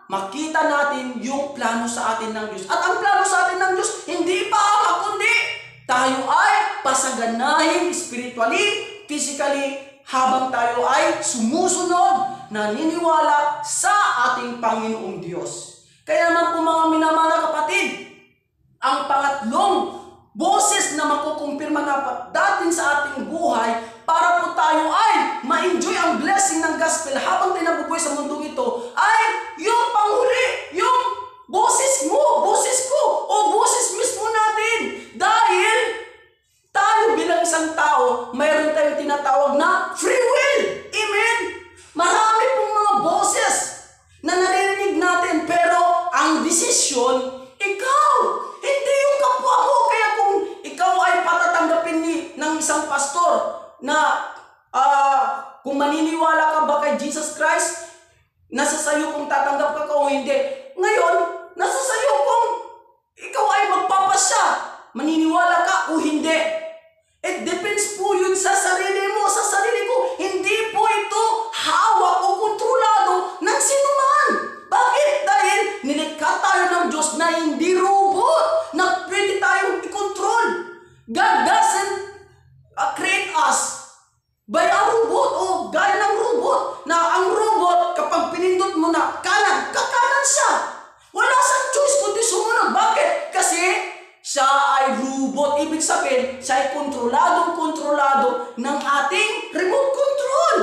makita natin yung plano sa atin ng Diyos. At ang plano sa atin ng Diyos, hindi pa kundi tayo ay pasaganahin spiritually, physically, habang tayo ay sumusunod, naniniwala sa ating Panginoong Diyos. Kaya naman po mga minamahal na kapatid, ang pangatlong boses na makukumpirma na datin sa ating buhay para po tayo ay ma-enjoy ang blessing ng gospel habang tayo nabubuhay sa mundong ito ay yung panghuli, yung boses mo, boses ko, o boses mismo natin. Dahil tayo bilang isang tao, mayroon tayong tinatawag na free will. Amen? Marami pong mga boses na naririnig natin, pero ang desisyon, ikaw, hindi yung kapwa mo. Kaya kung ikaw ay patatanggapin ng isang pastor na kung maniniwala ka ba kay Jesus Christ, nasa sayo kung tatanggap ka o hindi. Ngayon, nasa sayo kung ikaw ay magpapasya, maniniwala ka o hindi. It depends po yun sa sarili mo, sa sarili ko. Hindi po ito hawak o kontrolado ng sinuman. Bakit? Dahil nilikha tayo ng Diyos na hindi robot, na God doesn't create us by a robot o gaya ng robot na ang robot kapag pinindot mo na kanan, kakanan siya. Wala siyang choice kundi sumunod. Bakit? Kasi siya ay robot. Ibig sabihin, siya ay kontrolado ng ating remote control.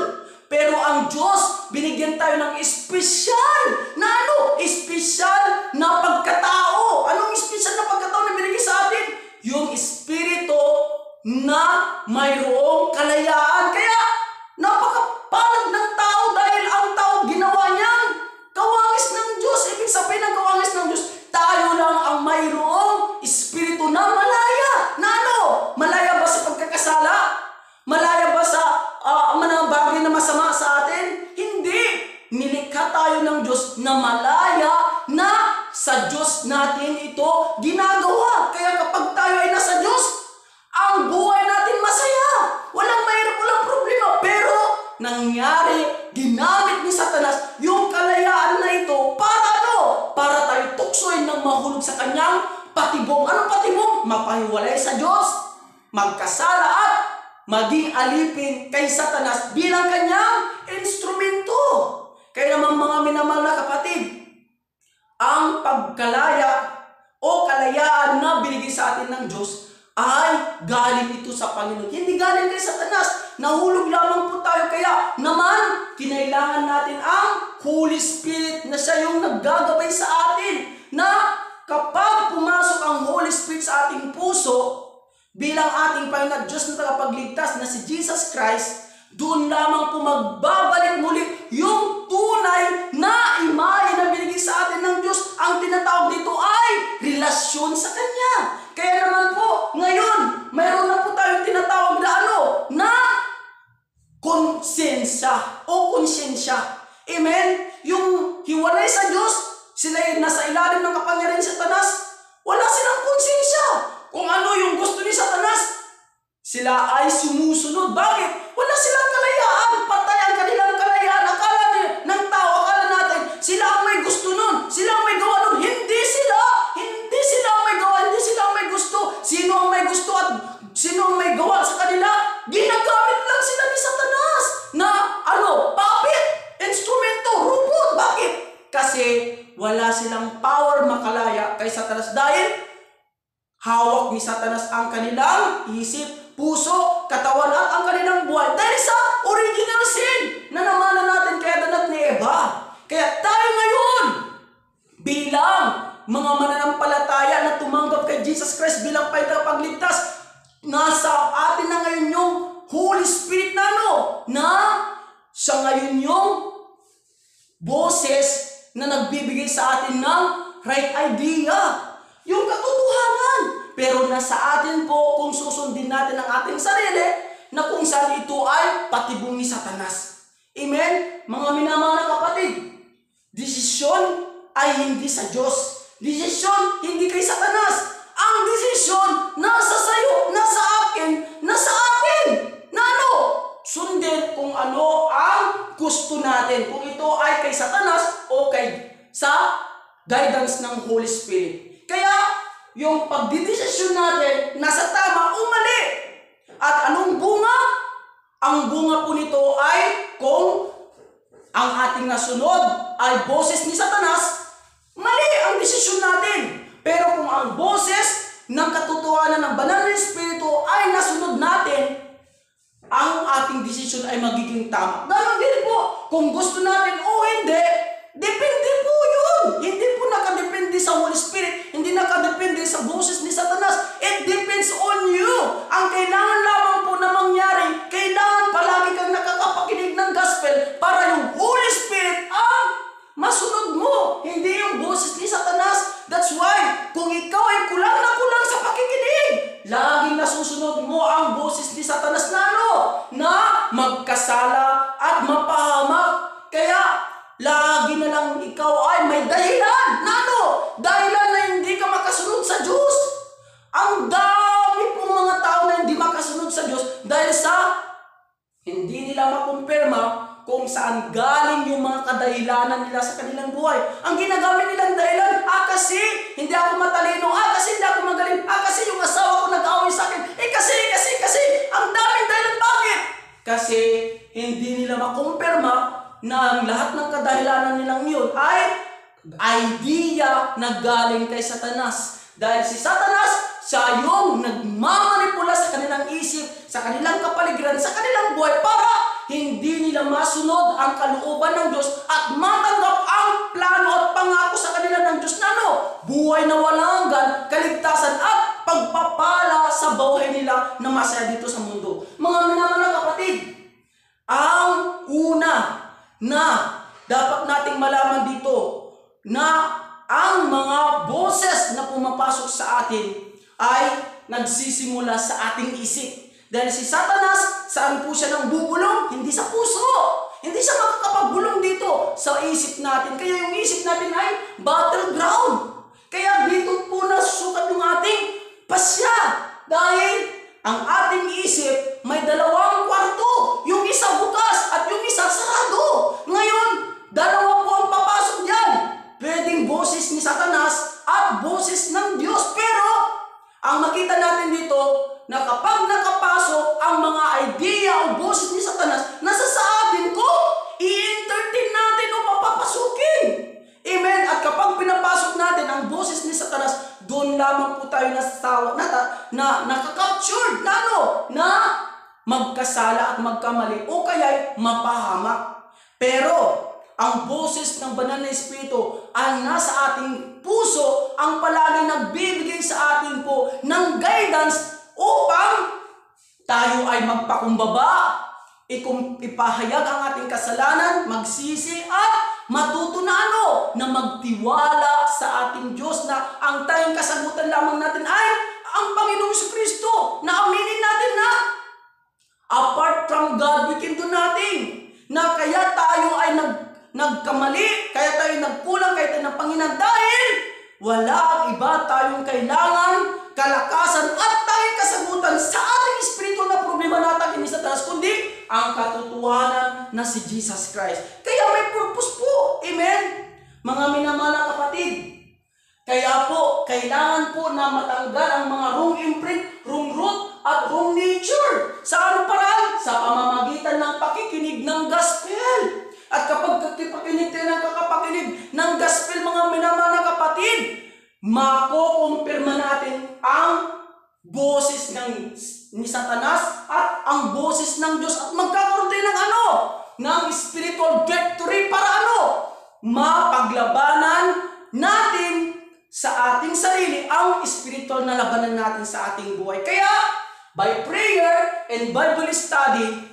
Pero ang Diyos, binigyan tayo ng espesyal na espesyal na pagkatao. Anong espesyal na pagkatao na binigay sa atin? Yung espiritu na mayroong kalayaan. Kaya napakapalad ng tao dahil ang tao ginawa niyang kawangis ng Diyos. Ibig sabihin ng kawangis ng Diyos, tayo lang ang mayroong espiritu na malaya. Malaya ba sa pagkakasala? Malaya ba sa mga bagay na masama sa atin? Hindi. Nilikha tayo ng Diyos na malaya na sa Diyos natin ito ginagawa. Kaya kapag tayo ay nasa Diyos, ang buhay natin masaya. Walang mahirap, walang problema. Pero nangyari, ginamit ni Satanas yung kalayaan na ito para para tayo tuksoin ng mahulog sa kanyang patibong. Anong patibong? Mapahiwalay sa Diyos, magkasala at maging alipin kay Satanas bilang kanyang instrumento. Kaya naman mga minamahal na kapatid, ang pagkalaya o kalayaan na binigay sa atin ng Diyos ay galing ito sa Panginoon. Hindi galing kay Satanas. Nahulog lamang po tayo. Kaya naman, kinailangan natin ang Holy Spirit na siya yung naggagabay sa atin. Na kapag pumasok ang Holy Spirit sa ating puso, bilang ating Panginoon at Diyos na tagapagligtas na si Jesus Christ, doon lamang po magbabalik muli yung tunay na imahe na binigay sa atin ng Diyos. Ang tinatawag dito ay relasyon sa Kanya. Kaya naman po, ngayon, mayroon na po tayong tinatawag na konsensya o konsyensya. Amen? Yung hiwalay sa Diyos, sila ay nasa ilalim ng kapangyarihan ng Satanas, wala silang konsensya. Kung ano yung gusto ni Satanas, sila ay sumusunod. Bakit? Wala silang kalayaan. Patay ang kanilang kalayaan. Akala ng tao, akala natin, sila ang may gusto nun. Sila ang may gawa nun. Hindi sila. Hindi sila ang may gawa. Hindi sila ang may gusto. Sino ang may gusto at sino ang may gawa sa kanila? Ginagamit lang sila ni Satanas na puppet, instrumento, robot. Bakit? Kasi wala silang power makalaya kay Satanas dahil hawak ni Satanas ang kanilang isip, puso, katawan at ang kanilang buhay. Dahil sa original sin na namanan natin kay Adan at ni Eva. Kaya tayo ngayon, bilang mga mananampalataya na tumanggap kay Jesus Christ bilang tagapagligtas, nasa atin na ngayon yung Holy Spirit na siya ngayon yung boses na nagbibigay sa atin ng right idea. Yung katotohanan. Pero nasa atin po kung susundin natin ang ating sarili na kung saan ito ay patibong ni Satanas. Amen? Mga minamahal na kapatid, desisyon ay hindi sa Diyos. Desisyon hindi kay Satanas. Ang desisyon nasa sayo, nasa akin, nasa atin. Na sundin kung ano ang gusto natin. Kung ito ay kay Satanas o sa guidance ng Holy Spirit. Kaya, yung pagdidesisyon natin nasa tama o mali. At anong bunga? Ang bunga po nito ay kung ang ating nasunod ay boses ni Satanas, mali ang desisyon natin. Pero kung ang boses ng katotohanan ng banal na Espiritu ay nasunod natin, ang ating desisyon ay magiging tama. Ganon din po, kung gusto natin o hindi, depende po yun. Hindi po nakadepende sa Holy Spirit. Hindi nakadepende sa boses ni Satanas. It depends on you. Ang kailangan lamang po na mangyari, kailangan palagi kang nakakapakinig ng gospel para yung Holy Spirit ang masunod mo. Hindi yung boses ni Satanas. That's why, kung ikaw ay kulang na kulang sa pakikinig, laging nasusunod mo ang boses ni Satanas na magkasala at mapahamak. Kaya, lagi na lang ikaw ay may dahilan. Dahilan na hindi ka makasunod sa Diyos. Ang dami pong mga tao na hindi makasunod sa Diyos dahil sa hindi nila makumpirma kung saan galing yung mga kadahilanan nila sa kanilang buhay. Ang ginagamit nilang dahilan, kasi hindi ako matalino, kasi hindi ako magaling, kasi yung asawa ko nag-away sa akin, na ang lahat ng kadahilanan nilang yun ay idea na galing kay Satanas. Dahil si Satanas, siya yung nagmamanipula sa kanilang isip, sa kanilang kapaligiran, sa kanilang buhay para hindi nila masunod ang kalooban ng Diyos at matanggap ang plano at pangako sa kanila ng Diyos na buhay na walang hanggan, kaligtasan at pagpapala sa buhay nila na masaya dito sa mundo. Mga minamahal kapatid, ang una na dapat nating malaman dito na ang mga boses na pumapasok sa atin ay nagsisimula sa ating isip. Dahil si Satanas, saan po siya nang bubulong? Hindi sa puso. Hindi siya makakapagbulong dito sa isip natin. Kaya yung isip natin ay battleground. Kaya dito po nasusukat yung ating pasya. Dahil ang ating isip may dalawang kwarto. Yung isa bukas at yung isa sarado. Ngayon, dalawa po ang papasok dyan. Pwedeng boses ni Satanas at boses ng Diyos. Pero, ang makita natin dito, na kapag nakapasok ang mga idea o boses ni Satanas, nasa sa atin ko, i-entertain natin o papapasukin. Amen? At kapag pinapasok natin ang boses ni Satanas, doon lamang po tayo nasasawa, na nakaka-captured, na magkasala at magkamali o kaya'y mapahamak. Pero, ang boses ng banal na Espiritu ay nasa ating puso, ang palagi nagbibigay sa atin po ng guidance upang tayo ay magpakumbaba, ipahayag ang ating kasalanan, magsisi at matuto na magtiwala sa ating Diyos na ang tayong kasagutan lamang natin ay ang Panginoong Jesucristo, na aminin natin na apart from God we can do nothing, na kaya tayo ay nagkamali, kaya tayo nagkulang, kaya tayo ng Panginoon dahil wala ang iba tayong kailangan, kalakasan at tayong kasagutan sa ating espiritu na problema natin ni Satanas, kundi ang katotohanan na si Jesus Christ. Kaya may purpose po. Amen? Mga minamahal na kapatid. Kaya po, kailangan po na matanggal ang mga wrong imprint, wrong root at wrong nature. Sa anong paraan? Sa pamamagitan ng pakikinig ng gospel. At kapag pakikinig tayo ng kakapakinig ng gospel, mga minamahal na kapatid, makukumpirma natin ang boses ni Satanas at ang boses ng Diyos at magkakaroon tayo ng spiritual victory para mapaglabanan natin sa ating sarili ang spiritual na labanan natin sa ating buhay. Kaya, by prayer and Bible study,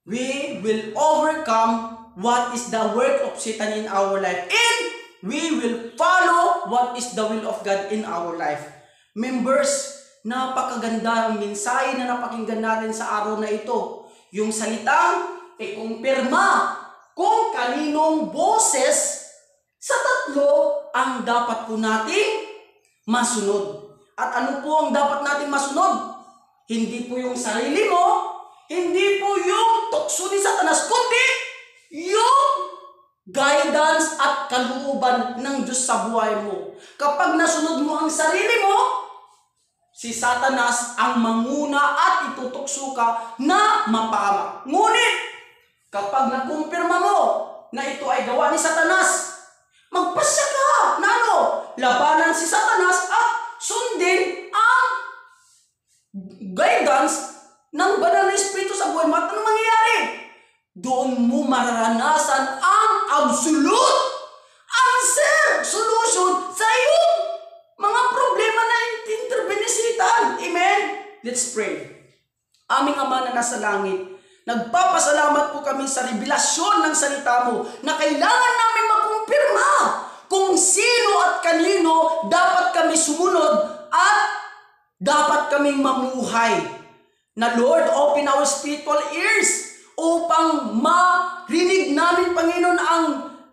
we will overcome what is the work of Satan in our life. And we will follow what is the will of God in our life. Members, napakaganda ang mensahe na napakinggan natin sa araw na ito. Yung salitang ikumpirma kung kaninong boses sa tatlo ang dapat po nating masunod. At ano po ang dapat nating masunod? Hindi po yung sarili mo, hindi po yung tukso ni Satanas, kundi yung guidance at kalooban ng Diyos sa buhay mo. Kapag nasunod mo ang sarili mo, si Satanas ang manguna at itutukso ka na mapahamak. Ngunit, kapag nakumpirma mo na ito ay gawa ni Satanas, magpasya ka na labanan si Satanas at sundin ang guidance ng banal na Espiritu sa buhay mo. At anong mangyayari? Doon mo mararanasan ang absolute answer, solution sa iyong mga problema na interbenisitan. Amen? Let's pray. Aming Ama na nasa langit, nagpapasalamat po kami sa revelasyon ng salita mo na kailangan namin makumpirma kung sino at kanino dapat kami sumunod at dapat kaming mamuhay. Na Lord, open our spiritual ears upang marinig namin, Panginoon, ang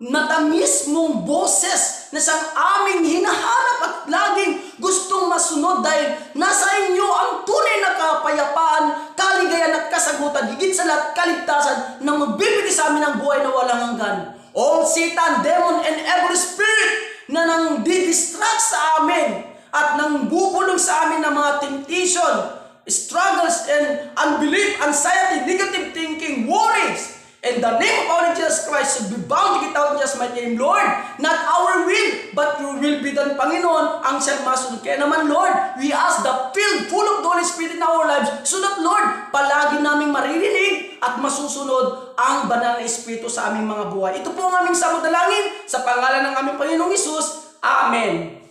matamis mong boses na siyang aming hinahanap at laging gustong masunod dahil nasa inyo ang tunay na kapayapaan, kaligayan at kasagutan, higit sa lahat kaligtasan na magbibigay sa amin ng buhay na walang hanggan. All Satan, demon, and every spirit na nang didistract sa amin at nang bubulong sa amin ng mga temptation, struggles and unbelief, anxiety, negative thinking, worries, In the name of our Lord Jesus Christ, should be bound to get out in Jesus' mighty name, Lord. Not our will, but your will be done, Panginoon, ang siyang masunod. Kaya naman, Lord, we ask the filled full of the Holy Spirit in our lives so that, Lord, palagi naming maririnig at masusunod ang banal na Espiritu sa aming mga buhay. Ito po ang aming samudalangin sa pangalan ng aming Panginoong Hesus. Amen.